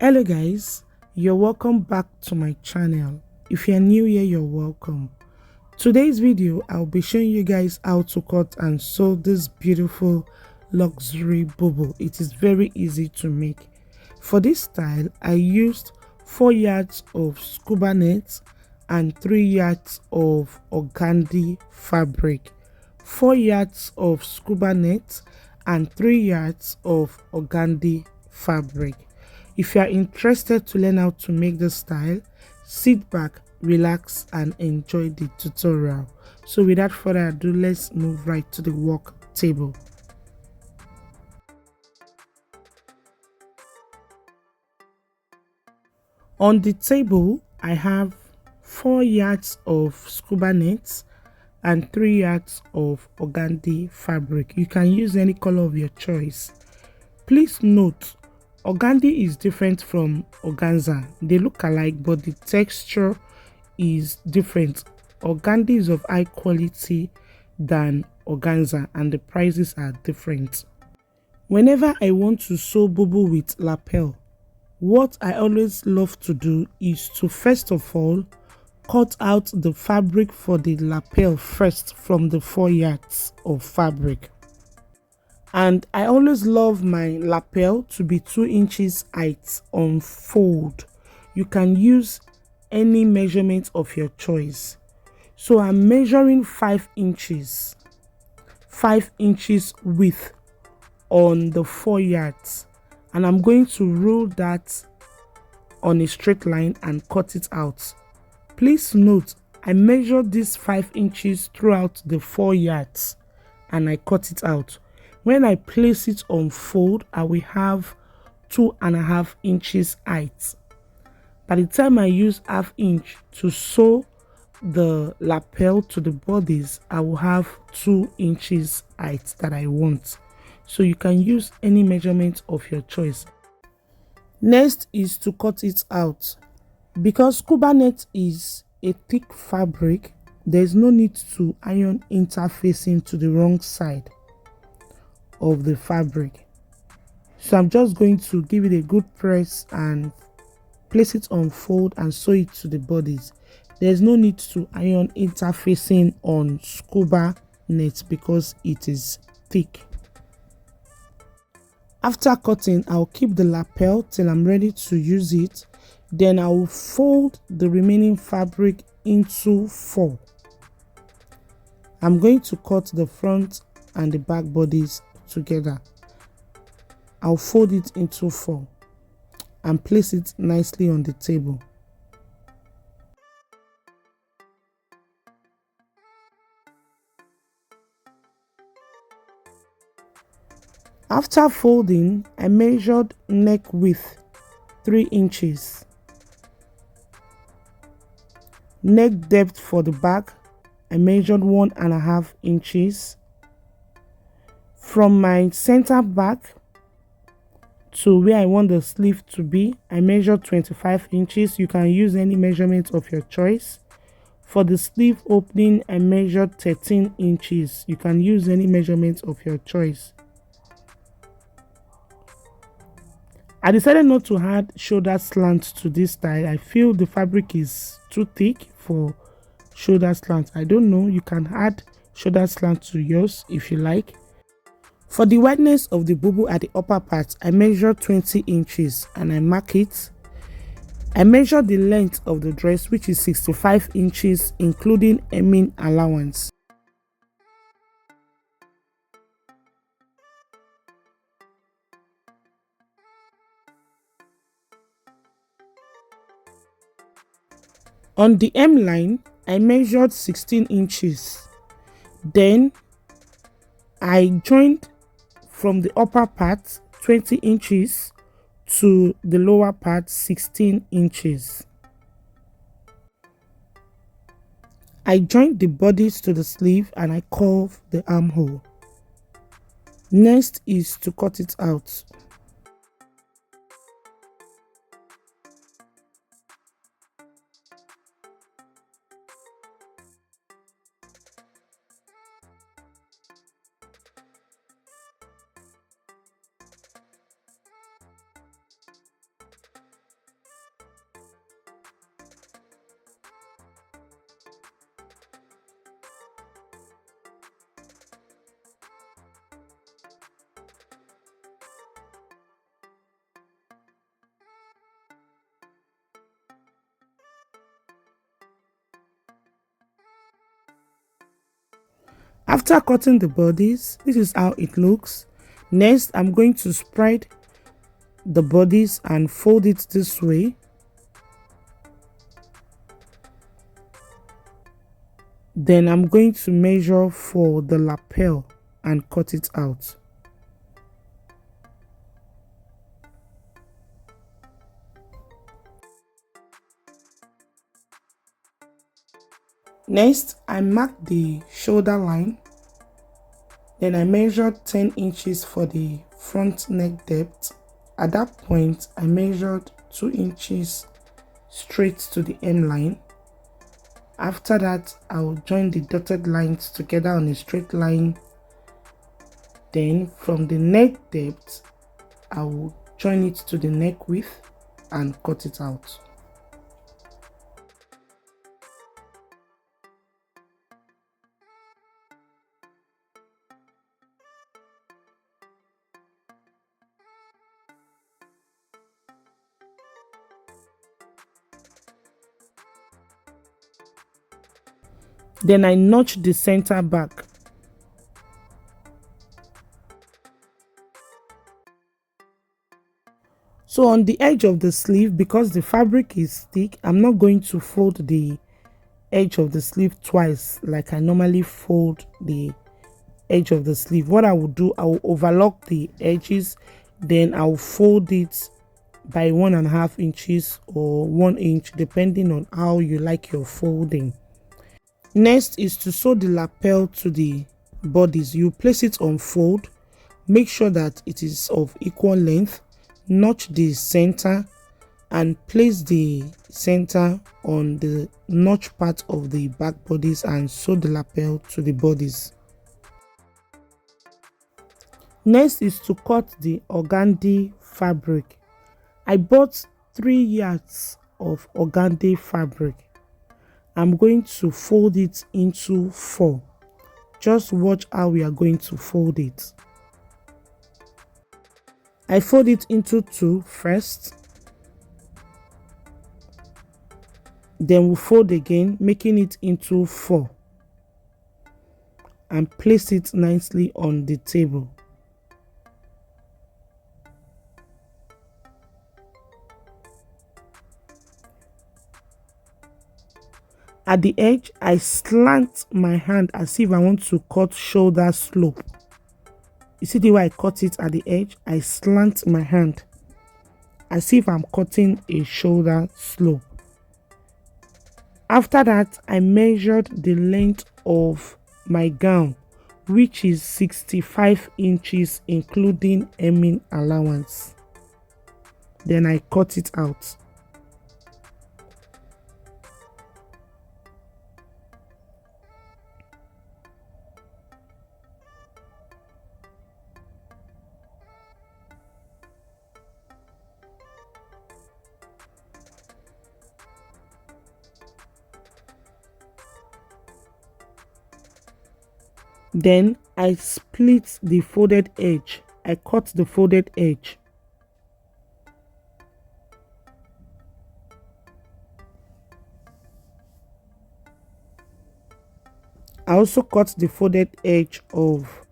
Hello guys, you're welcome back to my channel. If you're new here, you're welcome. Today's video, I'll be showing you guys how to cut and sew this beautiful luxury bubu. It is very easy to make. For this style, I used 4 yards of scuba net and 3 yards of organdi fabric. 4 yards of scuba net and 3 yards of organdi fabric. If you are interested to learn how to make this style, sit back, relax and enjoy the tutorial. So without further ado, let's move right to the work table. On the table, I have 4 yards of scuba nets and 3 yards of organdi fabric. You can use any color of your choice. Please note, organdi is different from organza. They look alike, but the texture is different. Organdi is of high quality than organza and the prices are different. Whenever I want to sew bubu with lapel, what I always love to do is to first of all cut out the fabric for the lapel first from the 4 yards of fabric. And I always love my lapel to be 2 inches height on fold. You can use any measurement of your choice. So I'm measuring 5 inches width on the 4 yards, and I'm going to rule that on a straight line and cut it out. Please note, I measured this 5 inches throughout the 4 yards and I cut it out. When I place it on fold, I will have 2.5 inches height. By the time I use ½ inch to sew the lapel to the bodies, I will have 2 inches height that I want. So you can use any measurement of your choice. Next is to cut it out. Because scuba net is a thick fabric, there is no need to iron interfacing to the wrong side of the fabric. So I'm just going to give it a good press and place it on fold and sew it to the bodies. There's no need to iron interfacing on scuba net because it is thick. After cutting, I'll keep the lapel till I'm ready to use it. Then I will fold the remaining fabric into 4. I'm going to cut the front and the back bodies together. I'll fold it into 4 and place it nicely on the table. After folding, I measured neck width 3 inches. Neck depth for the back, I measured 1.5 inches. From my center back to where I want the sleeve to be, I measured 25 inches. You can use any measurement of your choice. For the sleeve opening, I measured 13 inches. You can use any measurement of your choice. I decided not to add shoulder slant to this style. I feel the fabric is too thick for shoulder slant. I don't know, you can add shoulder slant to yours if you like. For the wideness of the bubu at the upper part, I measured 20 inches and I mark it. I measured the length of the dress, which is 65 inches including hemming allowance. On the hem line, I measured 16 inches. Then I joined from the upper part 20 inches to the lower part 16 inches. I joined the bodies to the sleeve and I curve the armhole. Next is to cut it out. After cutting the bodies, this is how it looks. Next, I'm going to spread the bodies and fold it this way. Then I'm going to measure for the lapel and cut it out. Next, I mark the shoulder line. Then I measured 10 inches for the front neck depth. At that point, I measured 2 inches straight to the hem line. After that, I'll join the dotted lines together on a straight line. Then from the neck depth, I will join it to the neck width and cut it out. Then I notch the center back. So on the edge of the sleeve, because the fabric is thick, I'm not going to fold the edge of the sleeve twice like I normally fold the edge of the sleeve. What I will do, I will overlock the edges, then I'll fold it by 1.5 inches or 1 inch, depending on how you like your folding. Next is to sew the lapel to the bodies. You place it on fold, make sure that it is of equal length, notch the center and place the center on the notch part of the back bodies and sew the lapel to the bodies. Next is to cut the organdi fabric. I bought 3 yards of organdi fabric. I'm going to fold it into 4. Just watch how we are going to fold it. I fold it into 2 first. Then we'll fold again, making it into 4. And place it nicely on the table. At the edge, I slant my hand as if I want to cut shoulder slope. You see the way I cut it at the edge? I slant my hand as if I'm cutting a shoulder slope. After that, I measured the length of my gown, which is 65 inches including hemming allowance. Then I cut it out. Then I split the folded edge. I cut the folded edge. I also cut the folded edge of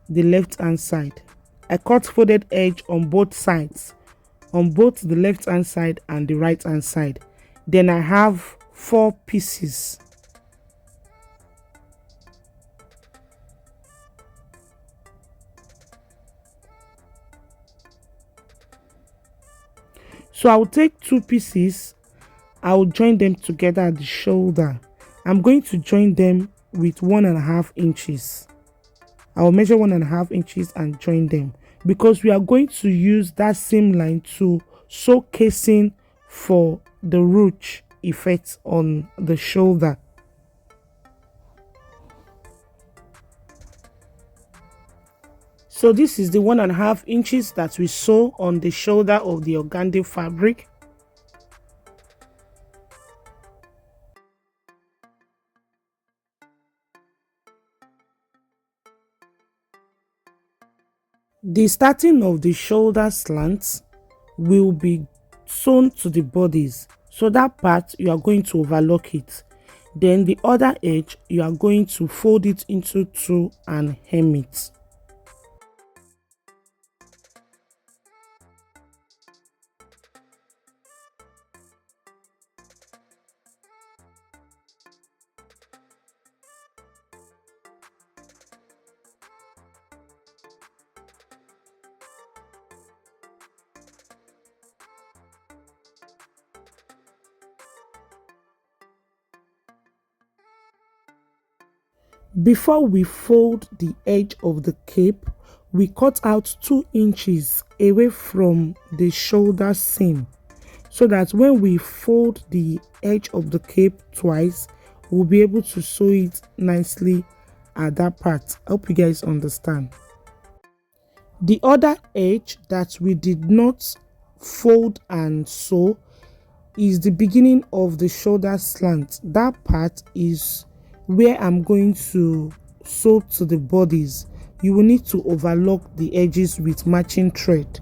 the left hand side. I cut folded edge on both sides, on both the left hand side and the right hand side. Then I have 4 pieces. So I'll take 2 pieces, I'll join them together at the shoulder. I'm going to join them with 1.5 inches. I'll measure 1.5 inches and join them because we are going to use that same line to sew casing for the ruched effect on the shoulder. So this is the 1.5 inches that we sew on the shoulder of the organdi fabric. The starting of the shoulder slants will be sewn to the bodies. So that part, you are going to overlock it. Then the other edge, you are going to fold it into two and hem it. Before we fold the edge of the cape, we cut out 2 inches away from the shoulder seam so that when we fold the edge of the cape twice, we'll be able to sew it nicely at that part. I hope you guys understand. The other edge that we did not fold and sew is the beginning of the shoulder slant. That part is where I'm going to sew to the bodies. You will need to overlock the edges with matching thread.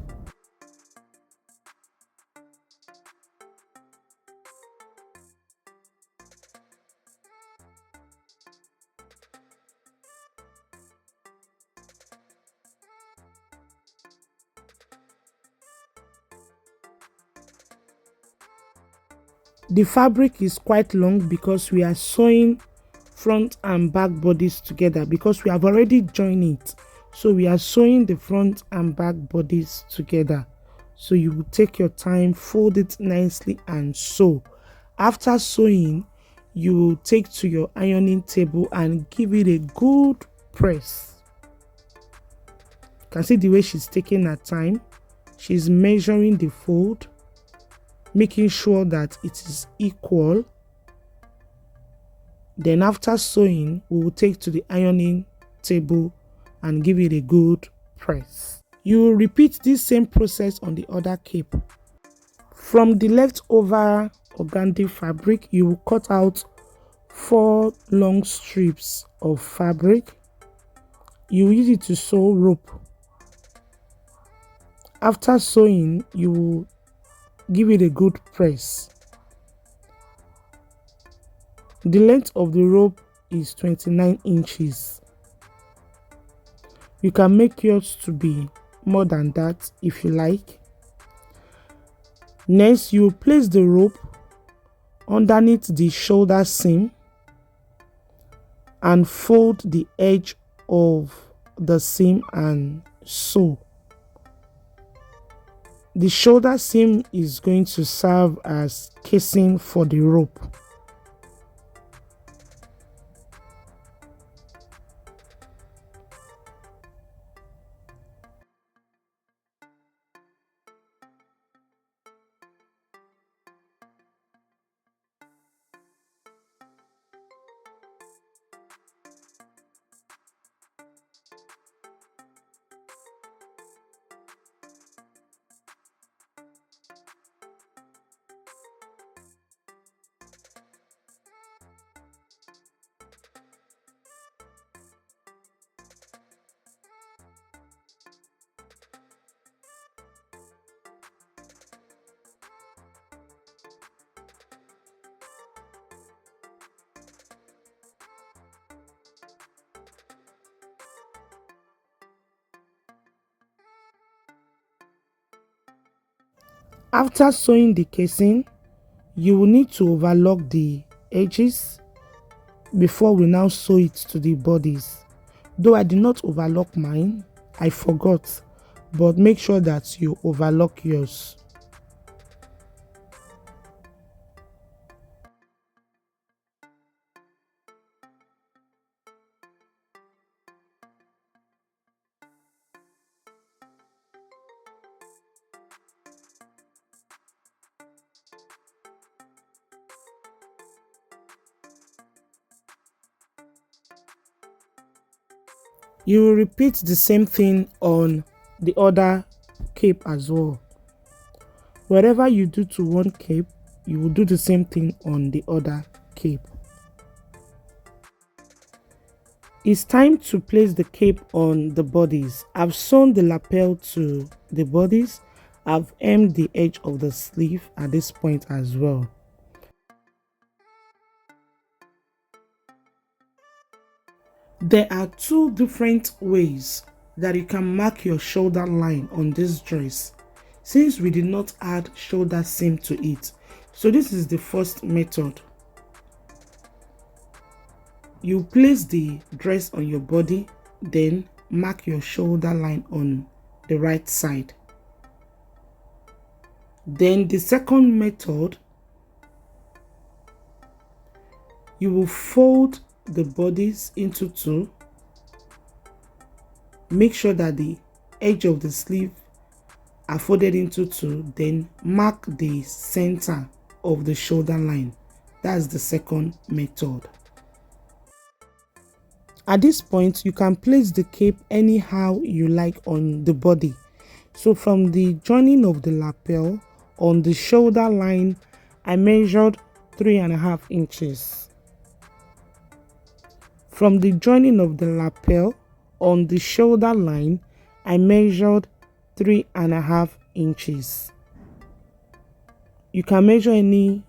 The fabric is quite long because we are sewing front and back bodies together, because we have already joined it. So we are sewing the front and back bodies together. So you will take your time, fold it nicely and sew. After sewing, you will take to your ironing table and give it a good press. You can see the way she's taking her time. She's measuring the fold, making sure that it is equal. Then after sewing, we will take to the ironing table and give it a good press. You will repeat this same process on the other cape. From the leftover organdi fabric, you will cut out 4 long strips of fabric. You will use it to sew rope. After sewing, you will give it a good press. The length of the rope is 29 inches. You can make yours to be more than that if you like. Next, you will place the rope underneath the shoulder seam and fold the edge of the seam and sew. The shoulder seam is going to serve as casing for the rope. After sewing the casing, you will need to overlock the edges before we now sew it to the bodies. Though I did not overlock mine, I forgot, but make sure that you overlock yours. You will repeat the same thing on the other cape as well. Whatever you do to one cape, you will do the same thing on the other cape. It's time to place the cape on the bodies. I've sewn the lapel to the bodies. I've hemmed the edge of the sleeve at this point as well. There are two different ways that you can mark your shoulder line on this dress, since we did not add shoulder seam to it. So this is the first method. You place the dress on your body, then mark your shoulder line on the right side. Then the second method, you will fold the bodies into two. Make sure that the edge of the sleeve are folded into two, then mark the center of the shoulder line. That's the second method. At this point, you can place the cape anyhow you like on the body. So from the joining of the lapel on the shoulder line, I measured 3.5 inches. From the joining of the lapel on the shoulder line, I measured 3.5 inches. You can measure any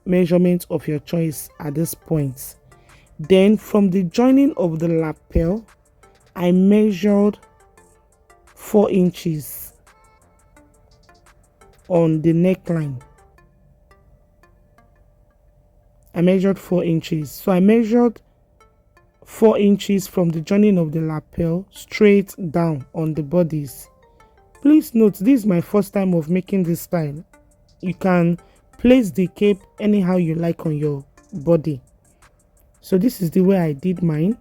measurement of your choice at this point. Then from the joining of the lapel, I measured 4 inches on the neckline. I measured 4 inches. So I measured 4 inches from the joining of the lapel straight down on the bodies. Please note, this is my first time of making this style. You can place the cape anyhow you like on your body. So this is the way I did mine.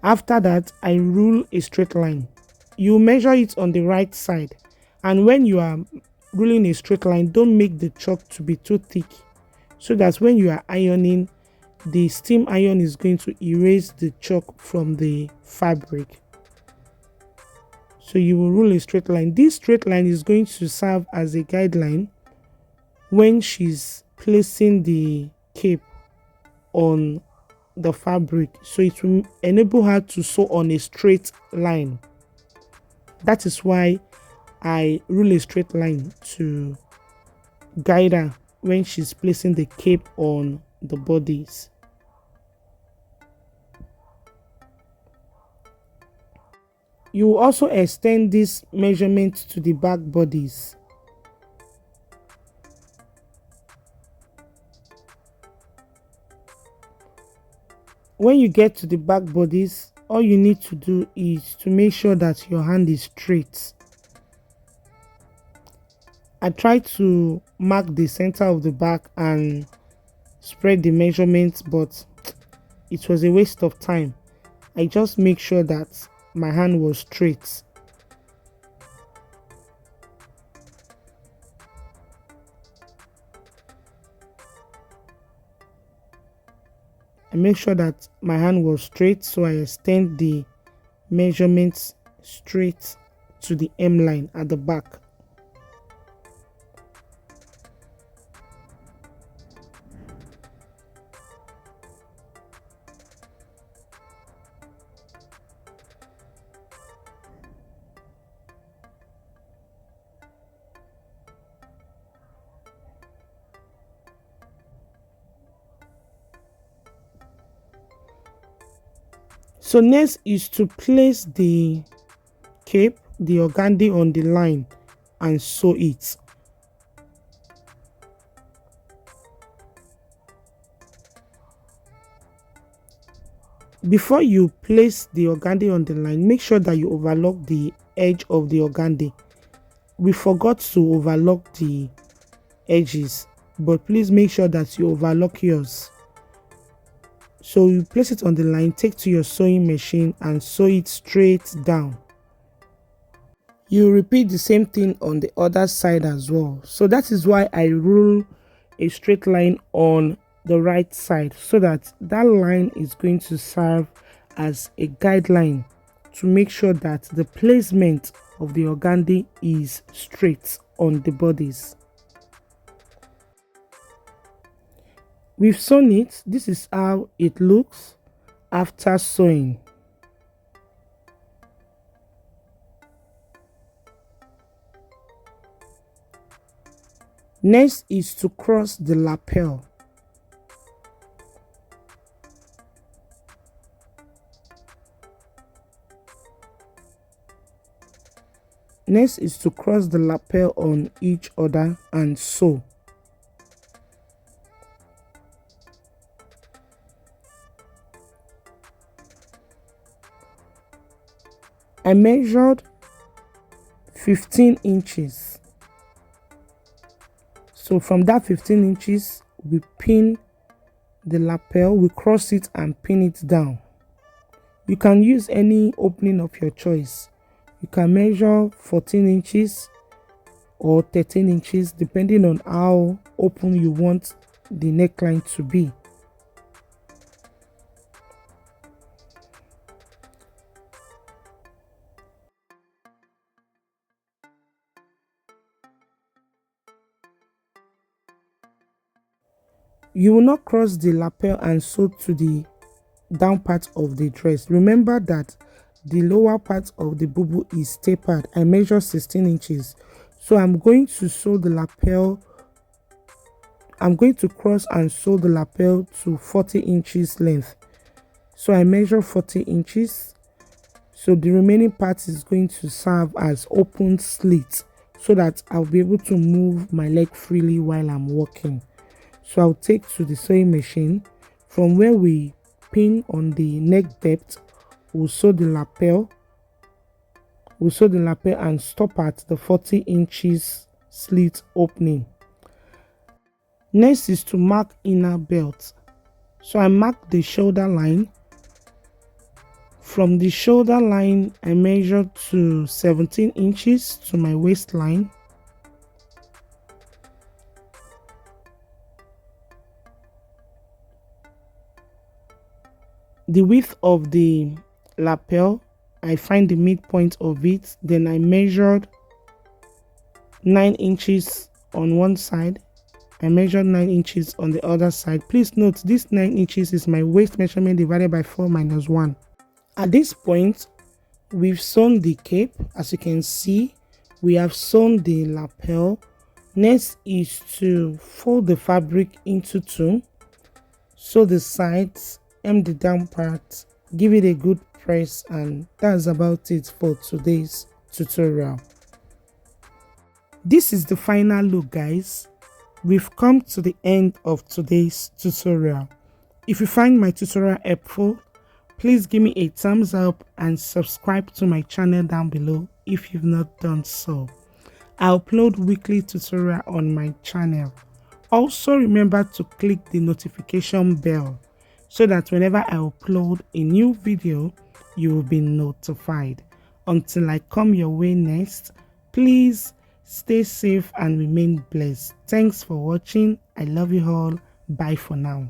After that, I rule a straight line. You measure it on the right side, and when you are ruling a straight line, don't make the chalk to be too thick, so that when you are ironing, the steam iron is going to erase the chalk from the fabric. So you will rule a straight line. This straight line is going to serve as a guideline when she's placing the cape on the fabric, so it will enable her to sew on a straight line. That is why I rule a straight line to guide her when she's placing the cape on the bodies. You will also extend this measurement to the back bodies. When you get to the back bodies, all you need to do is to make sure that your hand is straight. I tried to mark the center of the back and spread the measurements, but it was a waste of time. I just make sure that my hand was straight. I make sure that my hand was straight, so I extend the measurements straight to the hem line at the back. So next is to place the cape, the organdi, on the line and sew it. Before you place the organdi on the line, make sure that you overlock the edge of the organdi. We forgot to overlock the edges, but please make sure that you overlock yours. So you place it on the line, take to your sewing machine and sew it straight down. You repeat the same thing on the other side as well. So that is why I rule a straight line on the right side, so that that line is going to serve as a guideline to make sure that the placement of the organdi is straight on the bodies. We've sewn it. This is how it looks after sewing. Next is to cross the lapel. Next is to cross the lapel on each other and sew. I measured 15 inches. So from that 15 inches, we pin the lapel, we cross it and pin it down. You can use any opening of your choice. You can measure 14 inches or 13 inches depending on how open you want the neckline to be. You will not cross the lapel and sew to the down part of the dress. Remember that the lower part of the bubu is tapered. I measure 16 inches. So I'm going to sew the lapel. I'm going to cross and sew the lapel to 40 inches length. So I measure 40 inches. So the remaining part is going to serve as open slits so that I'll be able to move my leg freely while I'm walking. So I'll take to the sewing machine. From where we pin on the neck depth, we'll sew the lapel. We'll sew the lapel and stop at the 40 inches slit opening. Next is to mark inner belt. So I mark the shoulder line. From the shoulder line, I measure to 17 inches to my waistline. The width of the lapel, I find the midpoint of it. Then I measured 9 inches on one side. I measured 9 inches on the other side. Please note this 9 inches is my waist measurement divided by 4 minus 1. At this point, we've sewn the cape. As you can see, we have sewn the lapel. Next is to fold the fabric into two. Sew the sides, hem the down part, give it a good press, and that's about it for today's tutorial. This is the final look, guys. We've come to the end of today's tutorial. If you find my tutorial helpful, please give me a thumbs up and subscribe to my channel down below if you've not done so. I upload weekly tutorial on my channel. Also remember to click the notification bell so that whenever I upload a new video, you will be notified. Until I come your way next, please stay safe and remain blessed. Thanks for watching. I love you all. Bye for now.